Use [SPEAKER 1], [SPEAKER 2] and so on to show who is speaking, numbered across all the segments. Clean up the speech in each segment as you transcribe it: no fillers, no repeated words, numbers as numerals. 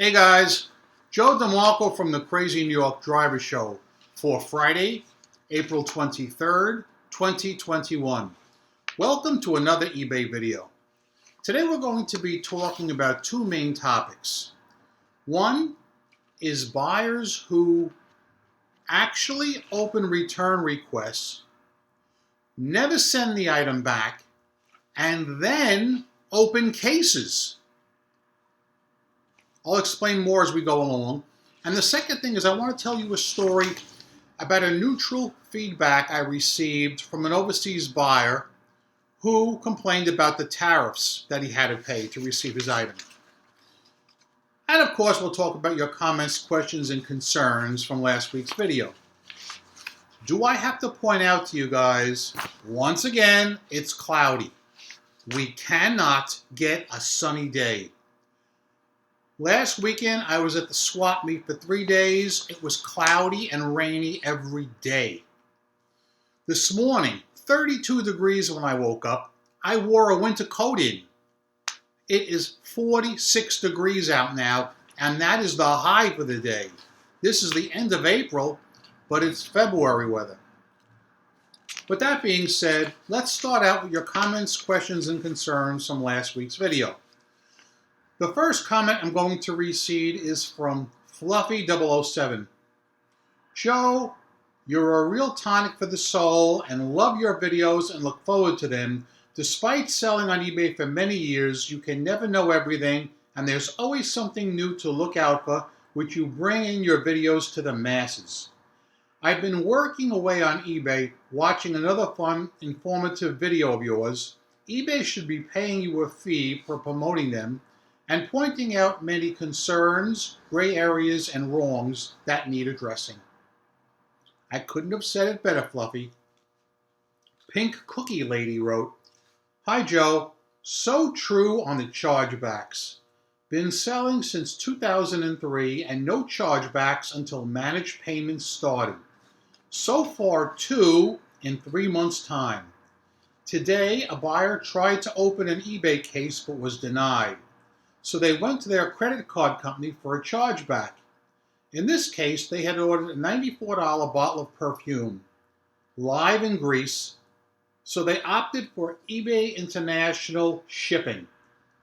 [SPEAKER 1] Hey guys, Joe DeMarco from the Crazy New York Driver Show for Friday, April 23rd, 2021. Welcome to another eBay video. Today we're going to be talking about two main topics. One is buyers who actually open return requests, never send the item back, and then open cases. I'll explain more as we go along. And the second thing is I want to tell you a story about a neutral feedback I received from an overseas buyer who complained about the tariffs that he had to pay to receive his item. And of course, we'll talk about your comments, questions, and concerns from last week's video. Do I have to point out to you guys, once again, it's cloudy. We cannot get a sunny day. Last weekend, I was at the swap meet for 3 days. It was cloudy and rainy every day. This morning, 32 degrees when I woke up. I wore a winter coat in. It is 46 degrees out now, and that is the high for the day. This is the end of April, but it's February weather. With that being said, let's start out with your comments, questions, and concerns from last week's video. The first comment I'm going to read is from Fluffy007. Joe, you're a real tonic for the soul and love your videos and look forward to them. Despite selling on eBay for many years, you can never know everything and there's always something new to look out for, which you bring in your videos to the masses. I've been working away on eBay, watching another fun, informative video of yours. eBay should be paying you a fee for promoting them and pointing out many concerns, gray areas, and wrongs that need addressing. I couldn't have said it better, Fluffy. Pink Cookie Lady wrote, Hi Joe, so true on the chargebacks. Been selling since 2003 and no chargebacks until managed payments started. So far 2 in 3 months' time. Today, a buyer tried to open an eBay case but was denied. So they went to their credit card company for a chargeback. In this case, they had ordered a $94 bottle of perfume, live in Greece, so they opted for eBay International shipping.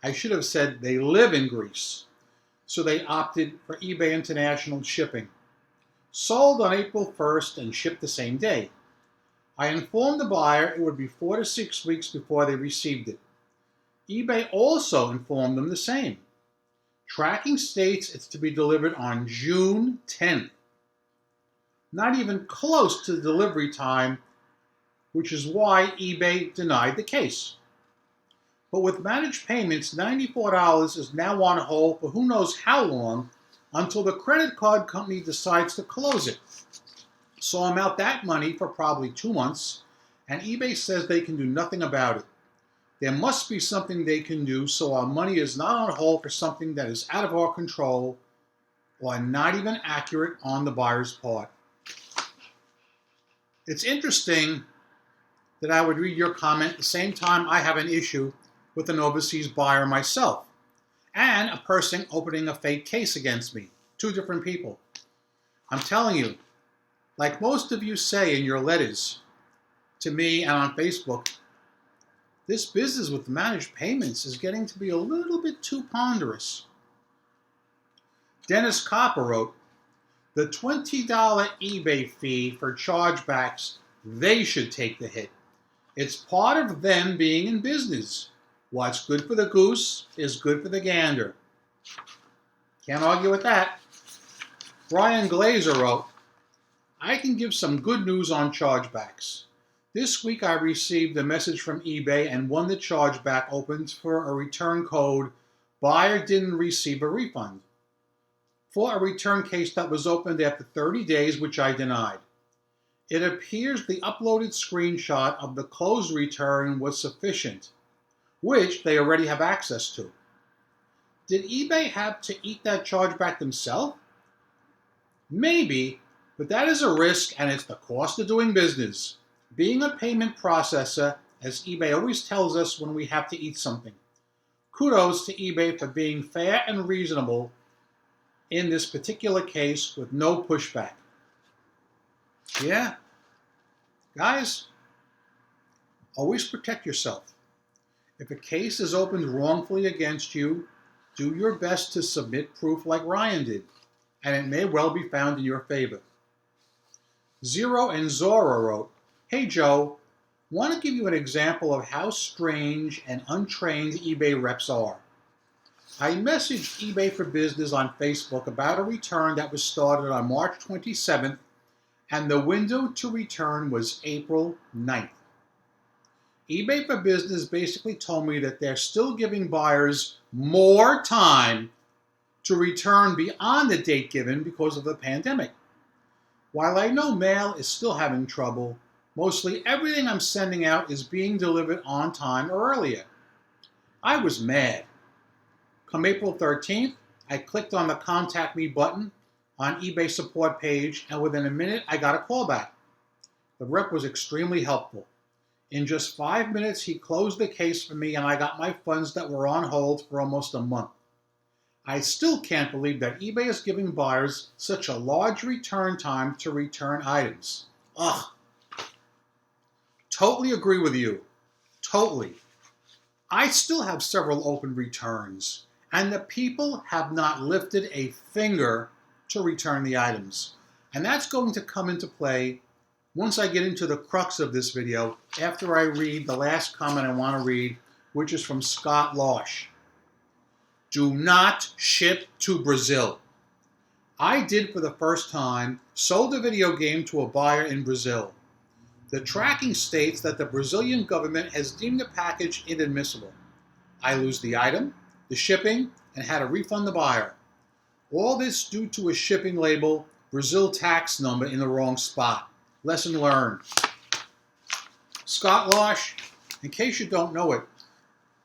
[SPEAKER 1] I should have said they live in Greece, so they opted for eBay International shipping. Sold on April 1st and shipped the same day. I informed the buyer it would be 4 to 6 weeks before they received it. eBay also informed them the same. Tracking states it's to be delivered on June 10th. Not even close to the delivery time, which is why eBay denied the case. But with managed payments, $94 is now on hold for who knows how long until the credit card company decides to close it. So I'm out that money for probably 2 months, and eBay says they can do nothing about it. There must be something they can do so our money is not on hold for something that is out of our control or not even accurate on the buyer's part. It's interesting that I would read your comment at the same time I have an issue with an overseas buyer myself and a person opening a fake case against me. 2 different people. I'm telling you, like most of you say in your letters to me and on Facebook, this business with managed payments is getting to be a little bit too ponderous. Dennis Copper wrote, the $20 eBay fee for chargebacks, they should take the hit. It's part of them being in business. What's good for the goose is good for the gander. Can't argue with that. Brian Glazer wrote, I can give some good news on chargebacks. This week I received a message from eBay and won the chargeback opened for a return code. Buyer didn't receive a refund. For a return case that was opened after 30 days, which I denied. It appears the uploaded screenshot of the closed return was sufficient, which they already have access to. Did eBay have to eat that chargeback themselves? Maybe, but that is a risk and it's the cost of doing business. Being a payment processor, as eBay always tells us when we have to eat something. Kudos to eBay for being fair and reasonable in this particular case with no pushback. Yeah, guys, always protect yourself. If a case is opened wrongfully against you, do your best to submit proof like Ryan did, and it may well be found in your favor. Zero and Zora wrote, "Hey Joe, want to give you an example of how strange and untrained eBay reps are. I messaged eBay for Business on Facebook about a return that was started on March 27th, and the window to return was April 9th. eBay for Business basically told me that they're still giving buyers more time to return beyond the date given because of the pandemic. While I know mail is still having trouble, mostly everything I'm sending out is being delivered on time or earlier. I was mad. Come April 13th, I clicked on the Contact Me button on eBay support page, and within a minute, I got a call back. The rep was extremely helpful. In just 5 minutes, he closed the case for me, and I got my funds that were on hold for almost a month. I still can't believe that eBay is giving buyers such a large return time to return items. Ugh. Totally agree with you. Totally. I still have several open returns, and the people have not lifted a finger to return the items. And that's going to come into play once I get into the crux of this video, after I read the last comment I want to read, which is from Scott Losh. Do not ship to Brazil. I did for the first time, sold a video game to a buyer in Brazil. The tracking states that the Brazilian government has deemed the package inadmissible. I lose the item, the shipping, and had to refund the buyer. All this due to a shipping label, Brazil tax number in the wrong spot. Lesson learned. Scott Losh, in case you don't know it,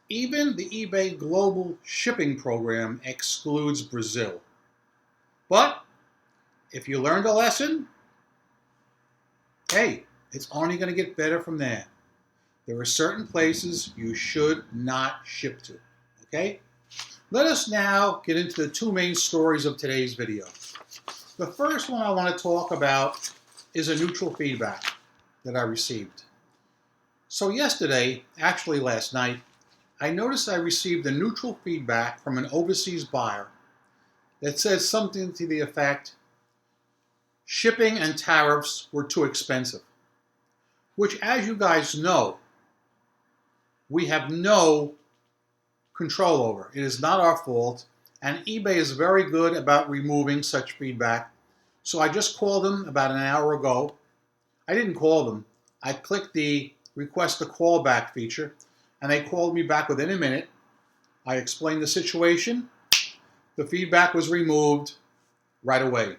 [SPEAKER 1] even the eBay Global Shipping Program excludes Brazil. But if you learned a lesson, hey, it's only going to get better from there. There are certain places you should not ship to, okay? Let us now get into the two main stories of today's video. The first one I want to talk about is a neutral feedback that I received. So yesterday, actually last night, I noticed I received a neutral feedback from an overseas buyer that says something to the effect, shipping and tariffs were too expensive, which, as you guys know, we have no control over. It is not our fault, and eBay is very good about removing such feedback. So I just called them about an hour ago. I didn't call them. I clicked the request a call back feature, and they called me back within a minute. I explained the situation. The feedback was removed right away.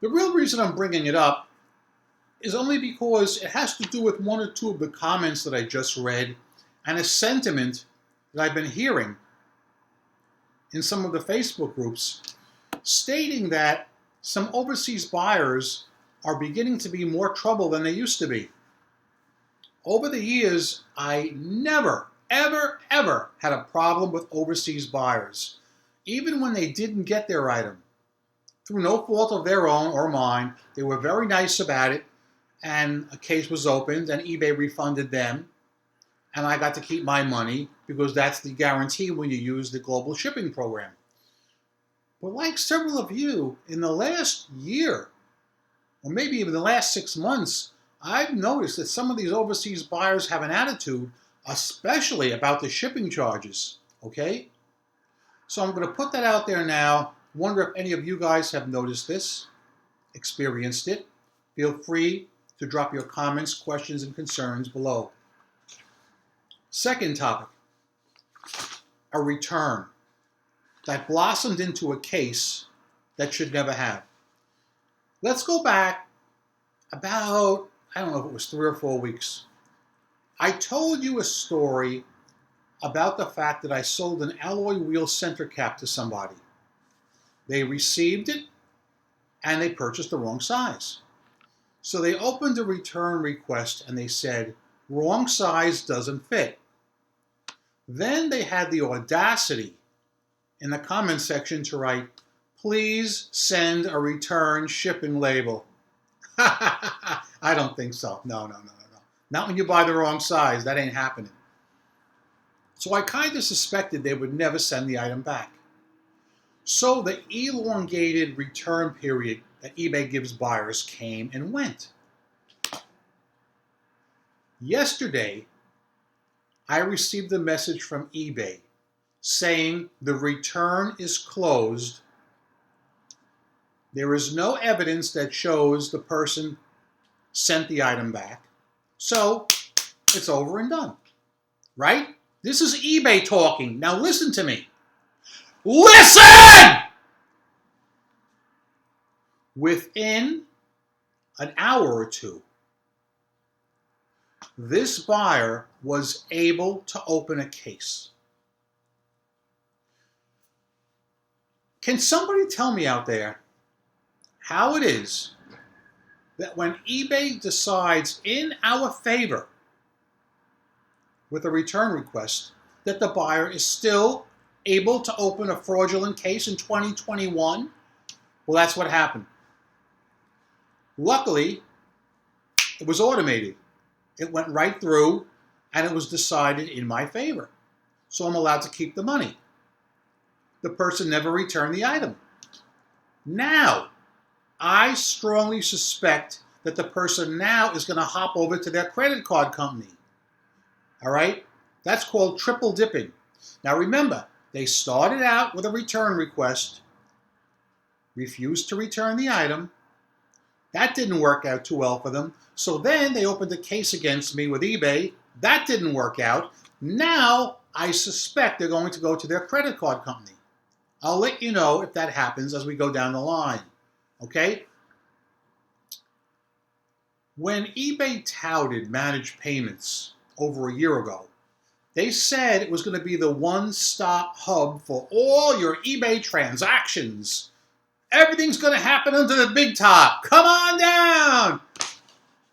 [SPEAKER 1] The real reason I'm bringing it up is only because it has to do with one or two of the comments that I just read and a sentiment that I've been hearing in some of the Facebook groups stating that some overseas buyers are beginning to be more trouble than they used to be. Over the years, I never, ever, ever had a problem with overseas buyers, even when they didn't get their item. Through no fault of their own or mine, they were very nice about it, and a case was opened, and eBay refunded them, and I got to keep my money because that's the guarantee when you use the global shipping program. But like several of you, in the last year, or maybe even the last 6 months, I've noticed that some of these overseas buyers have an attitude, especially about the shipping charges, okay? So I'm going to put that out there now. Wonder if any of you guys have noticed this, experienced it. Feel free to drop your comments, questions, and concerns below. Second topic, a return that blossomed into a case that should never have. Let's go back about, I don't know if it was 3 or 4 weeks. I told you a story about the fact that I sold an alloy wheel center cap to somebody. They received it and they purchased the wrong size. So they opened a return request and they said, wrong size doesn't fit. Then they had the audacity in the comment section to write, "Please send a return shipping label." I don't think so. No. Not when you buy the wrong size. That ain't happening. So I kind of suspected they would never send the item back. So the elongated return period that eBay gives buyers came and went. Yesterday, I received a message from eBay saying the return is closed. There is no evidence that shows the person sent the item back. So it's over and done, right? This is eBay talking. Now listen to me. Listen! Within an hour or two, this buyer was able to open a case. Can somebody tell me out there how it is that when eBay decides in our favor with a return request, that the buyer is still able to open a fraudulent case in 2021? Well, that's what happened. Luckily, it was automated. It went right through, and it was decided in my favor. So I'm allowed to keep the money. The person never returned the item. Now, I strongly suspect that the person now is going to hop over to their credit card company. All right? That's called triple dipping. Now remember, they started out with a return request, refused to return the item. That didn't work out too well for them. So then they opened a case against me with eBay. That didn't work out. Now I suspect they're going to go to their credit card company. I'll let you know if that happens as we go down the line. Okay? When eBay touted managed payments over a year ago, they said it was going to be the one-stop hub for all your eBay transactions. Everything's going to happen under the big top. Come on down.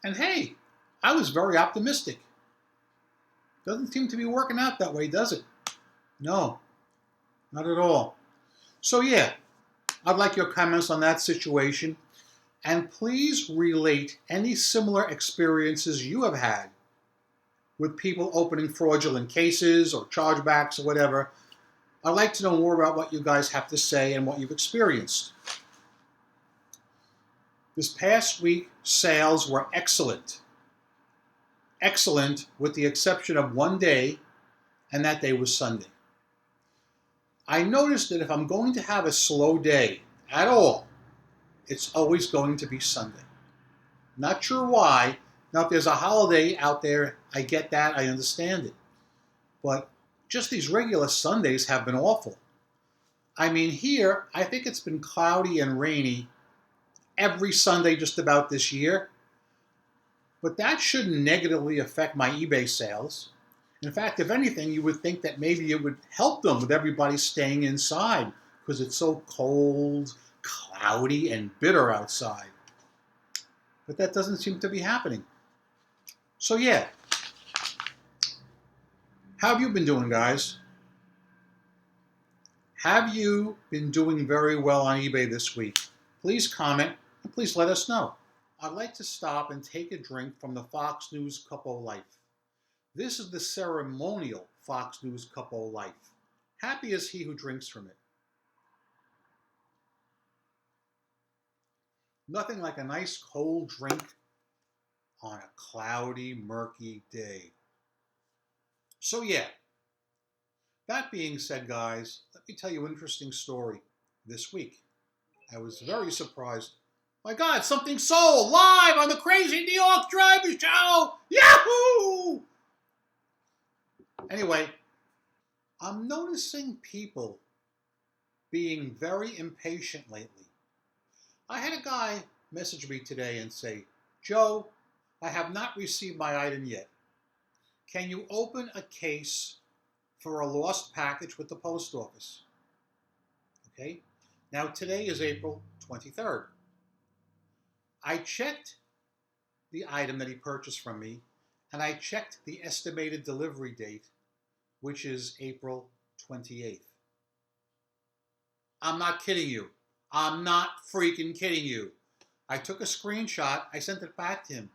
[SPEAKER 1] And hey, I was very optimistic. Doesn't seem to be working out that way, does it? No, not at all. So yeah, I'd like your comments on that situation. And please relate any similar experiences you have had with people opening fraudulent cases or chargebacks or whatever. I'd like to know more about what you guys have to say and what you've experienced. This past week, sales were excellent. Excellent with the exception of one day, and that day was Sunday. I noticed that if I'm going to have a slow day at all, it's always going to be Sunday. Not sure why. Now, if there's a holiday out there, I get that, I understand it. But just these regular Sundays have been awful. I mean, here, I think it's been cloudy and rainy every Sunday just about this year. But that shouldn't negatively affect my eBay sales. In fact, if anything, you would think that maybe it would help them with everybody staying inside because it's so cold, cloudy, and bitter outside. But that doesn't seem to be happening. So yeah, how have you been doing, guys? Have you been doing very well on eBay this week? Please comment and please let us know. I'd like to stop and take a drink from the Fox News Cup O' Life. This is the ceremonial Fox News Cup O' Life. Happy is he who drinks from it. Nothing like a nice cold drink on a cloudy, murky day. So yeah, that being said, guys, let me tell you an interesting story this week. I was very surprised. My God, something sold live on the Crazy New York Driver Show! Yahoo! Anyway, I'm noticing people being very impatient lately. I had a guy message me today and say, "Joe, I have not received my item yet. Can you open a case for a lost package with the post office?" Okay. Now today is April 23rd. I checked the item that he purchased from me, and I checked the estimated delivery date, which is April 28th. I'm not kidding you. I'm not freaking kidding you. I took a screenshot. I sent it back to him.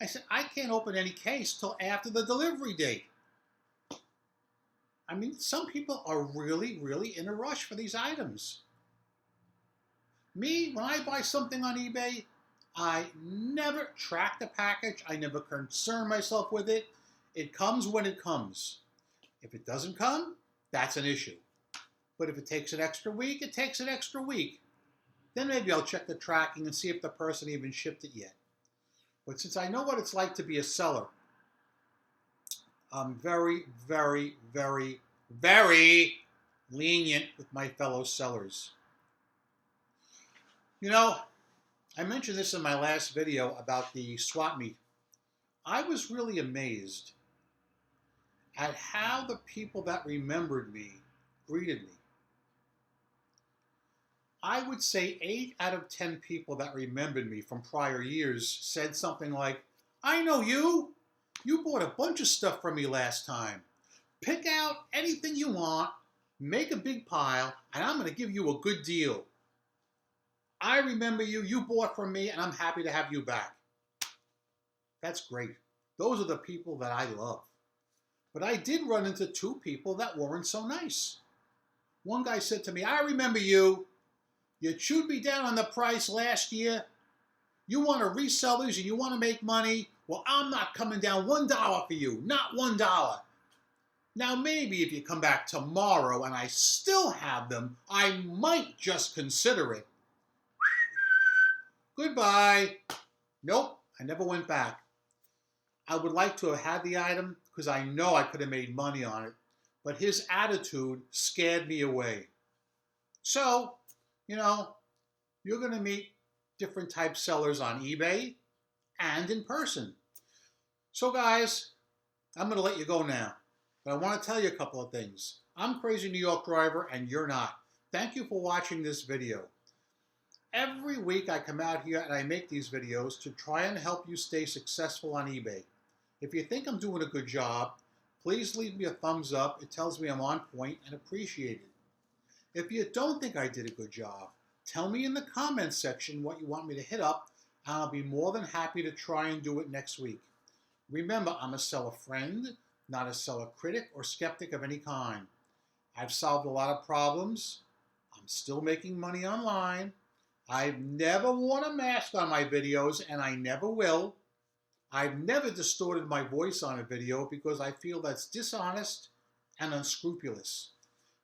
[SPEAKER 1] I said, I can't open any case till after the delivery date. I mean, some people are really, really in a rush for these items. Me, when I buy something on eBay, I never track the package. I never concern myself with it. It comes when it comes. If it doesn't come, that's an issue. But if it takes an extra week, it takes an extra week. Then maybe I'll check the tracking and see if the person even shipped it yet. But since I know what it's like to be a seller, I'm very, very, very, very lenient with my fellow sellers. You know, I mentioned this in my last video about the swap meet. I was really amazed at how the people that remembered me greeted me. I would say 8 out of 10 people that remembered me from prior years said something like, I know you. You bought a bunch of stuff from me last time. Pick out anything you want, make a big pile, and I'm going to give you a good deal. I remember you. You bought from me, and I'm happy to have you back. That's great. Those are the people that I love. But I did run into 2 people that weren't so nice. One guy said to me, I remember you. You chewed me down on the price last year. You want to resell these and you want to make money. Well, I'm not coming down $1 for you. Not $1. Now, maybe if you come back tomorrow and I still have them, I might just consider it. Goodbye. Nope, I never went back. I would like to have had the item because I know I could have made money on it. But his attitude scared me away. So, you know, you're going to meet different type sellers on eBay and in person. So guys, I'm going to let you go now. But I want to tell you a couple of things. I'm Crazy New York Driver and you're not. Thank you for watching this video. Every week I come out here and I make these videos to try and help you stay successful on eBay. If you think I'm doing a good job, please leave me a thumbs up. It tells me I'm on point and appreciated. If you don't think I did a good job, tell me in the comments section what you want me to hit up, and I'll be more than happy to try and do it next week. Remember, I'm a seller friend, not a seller critic or skeptic of any kind. I've solved a lot of problems. I'm still making money online. I've never worn a mask on my videos, and I never will. I've never distorted my voice on a video because I feel that's dishonest and unscrupulous.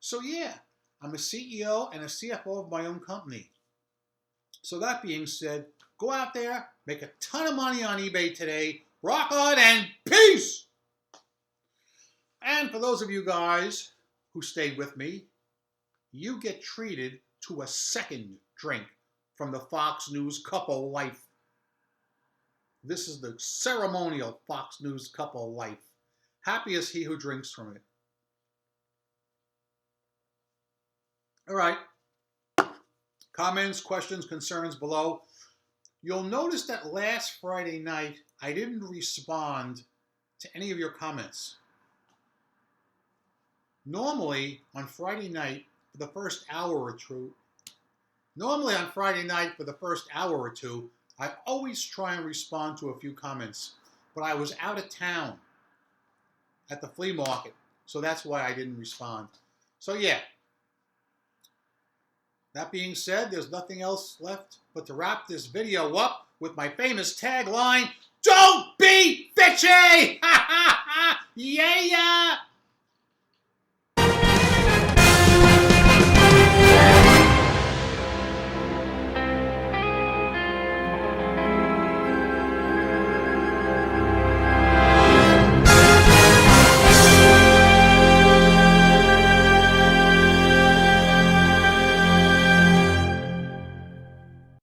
[SPEAKER 1] So yeah, I'm a CEO and a CFO of my own company. So that being said, go out there, make a ton of money on eBay today, rock on, and peace! And for those of you guys who stayed with me, you get treated to a second drink from the Fox News Cup of Life. This is the ceremonial Fox News Cup of Life. Happy is he who drinks from it. All right. Comments, questions, concerns below. You'll notice that last Friday night, I didn't respond to any of your comments. Normally, on Friday night, for the first hour or two, I always try and respond to a few comments. But I was out of town at the flea market, so that's why I didn't respond. So yeah. That being said, there's nothing else left but to wrap this video up with my famous tagline, Don't be bitchy! Ha ha ha! Yeah!